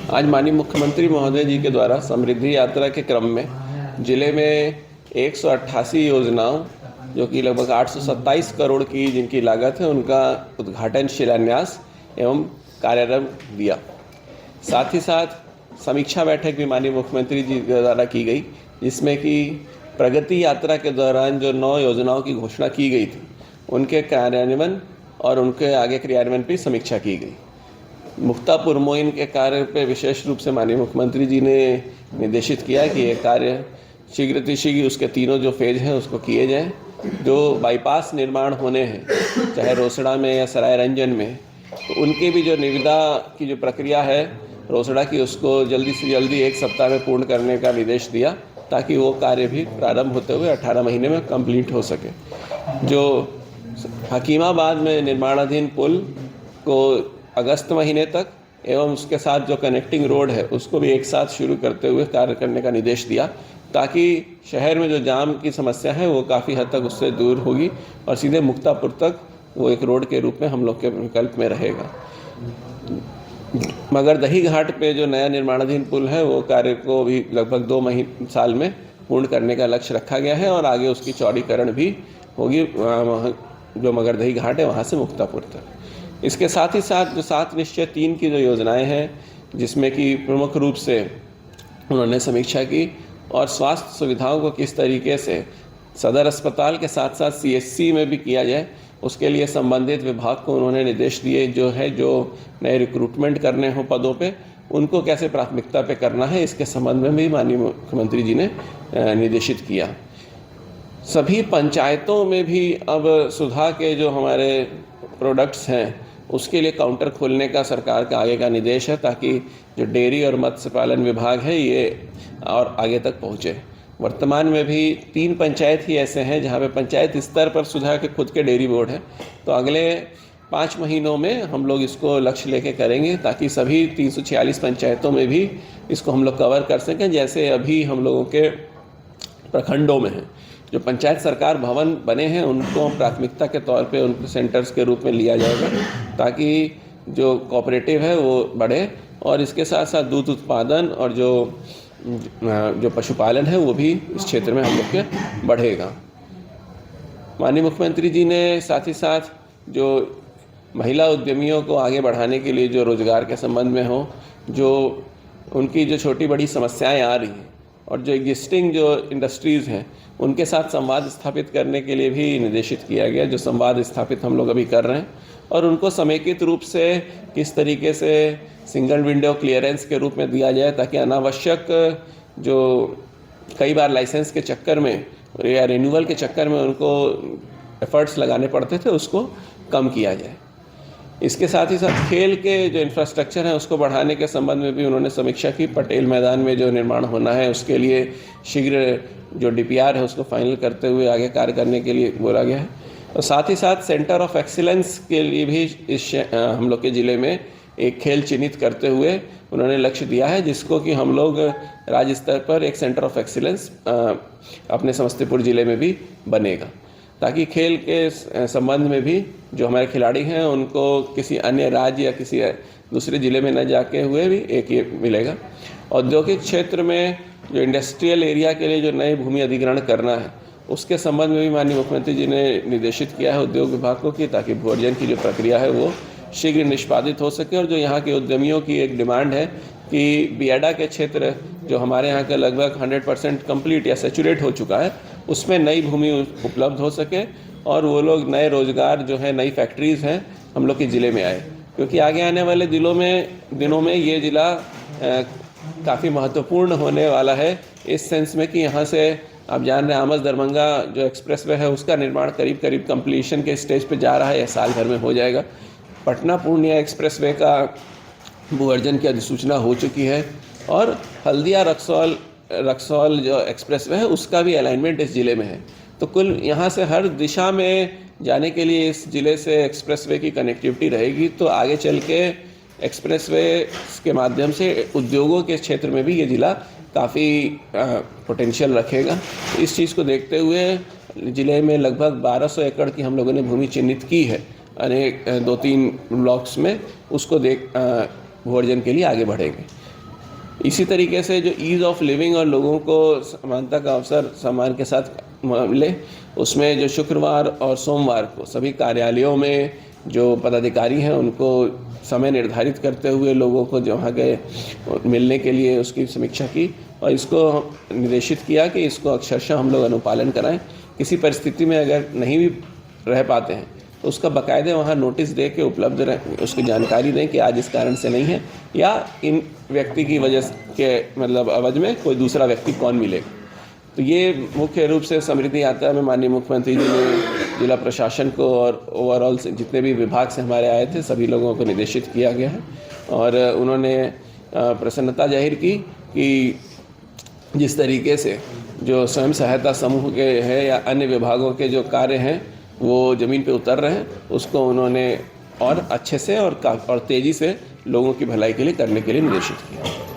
आज माननीय मुख्यमंत्री महोदय जी के द्वारा समृद्धि यात्रा के क्रम में जिले में 188 योजनाओं जो कि लगभग 827 करोड़ की जिनकी लागत है उनका उद्घाटन, शिलान्यास एवं कार्यारंभ दिया। साथ ही साथ समीक्षा बैठक भी माननीय मुख्यमंत्री जी के द्वारा की गई, जिसमें कि प्रगति यात्रा के दौरान जो 9 योजनाओं की घोषणा की गई थी उनके कार्यान्वयन और उनके आगे क्रियान्वयन की समीक्षा की गई। मुक्तापुर मोइन के कार्य पे विशेष रूप से माननीय मुख्यमंत्री जी ने निर्देशित किया कि ये कार्य शीघ्र उसके तीनों जो फेज हैं उसको किए जाएं। जो बाईपास निर्माण होने हैं, चाहे रोसड़ा में या सराय रंजन में, तो उनकी भी जो निविदा की जो प्रक्रिया है रोसड़ा की, उसको जल्दी से जल्दी 1 सप्ताह में पूर्ण करने का निर्देश दिया, ताकि वो कार्य भी प्रारंभ होते हुए 18 महीने में कंप्लीट हो सके। जो हकीमाबाद में निर्माणाधीन पुल को अगस्त महीने तक एवं उसके साथ जो कनेक्टिंग रोड है उसको भी एक साथ शुरू करते हुए कार्य करने का निर्देश दिया, ताकि शहर में जो जाम की समस्या है वो काफ़ी हद तक उससे दूर होगी और सीधे मुक्तापुर तक वो एक रोड के रूप में हम लोग के विकल्प में रहेगा। मगर दही घाट पे जो नया निर्माणाधीन पुल है वो कार्य को भी लगभग 2 साल में पूर्ण करने का लक्ष्य रखा गया है और आगे उसकी चौड़ीकरण भी होगी, जो मगरदही घाट है वहाँ से मुक्तापुर तक। इसके साथ ही साथ जो 7 निश्चय 3 की जो योजनाएं हैं, जिसमें कि प्रमुख रूप से उन्होंने समीक्षा की और स्वास्थ्य सुविधाओं को किस तरीके से सदर अस्पताल के साथ साथ CHC में भी किया जाए, उसके लिए संबंधित विभाग को उन्होंने निर्देश दिए। जो नए रिक्रूटमेंट करने हो पदों पे, उनको कैसे प्राथमिकता पे करना है, इसके संबंध में भी माननीय मुख्यमंत्री जी ने निर्देशित किया। सभी पंचायतों में भी अब सुधा के जो हमारे प्रोडक्ट्स हैं उसके लिए काउंटर खोलने का सरकार का आगे का निर्देश है, ताकि जो डेयरी और मत्स्य पालन विभाग है ये और आगे तक पहुँचे। वर्तमान में भी 3 पंचायत ही ऐसे हैं जहाँ पे पंचायत स्तर पर सुधा के खुद के डेयरी बोर्ड है। तो अगले 5 महीनों में हम लोग इसको लक्ष्य लेके करेंगे, ताकि सभी 346 पंचायतों में भी इसको हम लोग कवर कर सकें। जैसे अभी हम लोगों के प्रखंडों में हैं, जो पंचायत सरकार भवन बने हैं उनको प्राथमिकता के तौर पे उनको सेंटर्स के रूप में लिया जाएगा, ताकि जो कोऑपरेटिव है वो बढ़े और इसके साथ साथ दूध उत्पादन और जो पशुपालन है वो भी इस क्षेत्र में हम लोग के बढ़ेगा। माननीय मुख्यमंत्री जी ने साथ ही साथ जो महिला उद्यमियों को आगे बढ़ाने के लिए जो रोजगार के संबंध में हो, जो उनकी जो छोटी बड़ी समस्याएं आ रही हैं और जो एग्जिस्टिंग जो इंडस्ट्रीज़ हैं उनके साथ संवाद स्थापित करने के लिए भी निर्देशित किया गया। जो संवाद स्थापित हम लोग अभी कर रहे हैं और उनको समेकित रूप से किस तरीके से सिंगल विंडो क्लियरेंस के रूप में दिया जाए, ताकि अनावश्यक जो कई बार लाइसेंस के चक्कर में या रिन्यूअल के चक्कर में उनको एफर्ट्स लगाने पड़ते थे, उसको कम किया जाए। इसके साथ ही साथ खेल के जो इंफ्रास्ट्रक्चर है उसको बढ़ाने के संबंध में भी उन्होंने समीक्षा की। पटेल मैदान में जो निर्माण होना है उसके लिए शीघ्र जो DPR है उसको फाइनल करते हुए आगे कार्य करने के लिए बोला गया है। और साथ ही साथ सेंटर ऑफ एक्सीलेंस के लिए भी हम लोग के ज़िले में एक खेल चिन्हित करते हुए उन्होंने लक्ष्य दिया है, जिसको कि हम लोग राज्य स्तर पर एक सेंटर ऑफ एक्सीलेंस अपने समस्तीपुर ज़िले में भी बनेगा, ताकि खेल के संबंध में भी जो हमारे खिलाड़ी हैं उनको किसी अन्य राज्य या किसी दूसरे ज़िले में न जाके हुए भी एक ये मिलेगा। औद्योगिक क्षेत्र में जो इंडस्ट्रियल एरिया के लिए जो नए भूमि अधिग्रहण करना है उसके संबंध में भी माननीय मुख्यमंत्री जी ने निर्देशित किया है उद्योग विभाग को, कि ताकि भू अर्जन की जो प्रक्रिया है वो शीघ्र निष्पादित हो सके। और जो यहाँ के उद्यमियों की एक डिमांड है कि बियाडा के क्षेत्र जो हमारे यहाँ का लगभग 100% कंप्लीट या सेचुरेट हो चुका है, उसमें नई भूमि उपलब्ध हो सके और वो लोग नए रोजगार जो है, नई फैक्ट्रीज़ हैं हम लोग के ज़िले में आए, क्योंकि आगे आने वाले दिनों में ये ज़िला काफ़ी महत्वपूर्ण होने वाला है, इस सेंस में कि यहाँ से आप जान रहे हैं आमस दरभंगा जो एक्सप्रेसवे है उसका निर्माण करीब कंप्लीशन के स्टेज पे जा रहा है, यह साल भर में हो जाएगा। पटना पूर्णिया एक्सप्रेसवे का भू अर्जन की अधिसूचना हो चुकी है और हल्दिया रक्सौल जो एक्सप्रेसवे है उसका भी अलाइनमेंट इस ज़िले में है। तो कुल यहाँ से हर दिशा में जाने के लिए इस ज़िले से एक्सप्रेसवे की कनेक्टिविटी रहेगी, तो आगे चल के एक्सप्रेसवे के माध्यम से उद्योगों के क्षेत्र में भी ये ज़िला काफ़ी पोटेंशियल रखेगा। इस चीज़ को देखते हुए ज़िले में लगभग 1200 एकड़ की हम लोगों ने भूमि चिन्हित की है अनेक 2-3 ब्लॉक्स में, उसको भू अर्जन के लिए आगे बढ़ेंगे। इसी तरीके से जो ईज़ ऑफ लिविंग और लोगों को समानता का अवसर सम्मान के साथ मिले, उसमें जो शुक्रवार और सोमवार को सभी कार्यालयों में जो पदाधिकारी हैं उनको समय निर्धारित करते हुए लोगों को जहाँ गए मिलने के लिए उसकी समीक्षा की और इसको निर्देशित किया कि इसको अक्षरशः हम लोग अनुपालन कराएं। किसी परिस्थिति में अगर नहीं भी रह पाते हैं तो उसका बाकायदे वहाँ नोटिस दे के उपलब्ध रह उसकी जानकारी दें कि आज इस कारण से नहीं है या इन व्यक्ति की वजह के मतलब अवधि में कोई दूसरा व्यक्ति कौन मिलेगा। तो ये मुख्य रूप से समृद्धि यात्रा में माननीय मुख्यमंत्री जी ने जिला प्रशासन को और ओवरऑल से जितने भी विभाग से हमारे आए थे सभी लोगों को निर्देशित किया गया है और उन्होंने प्रसन्नता जाहिर की कि जिस तरीके से जो स्वयं सहायता समूह के हैं या अन्य विभागों के जो कार्य हैं वो ज़मीन पे उतर रहे हैं, उसको उन्होंने और अच्छे से और तेज़ी से लोगों की भलाई के लिए करने के लिए निर्देशित किया।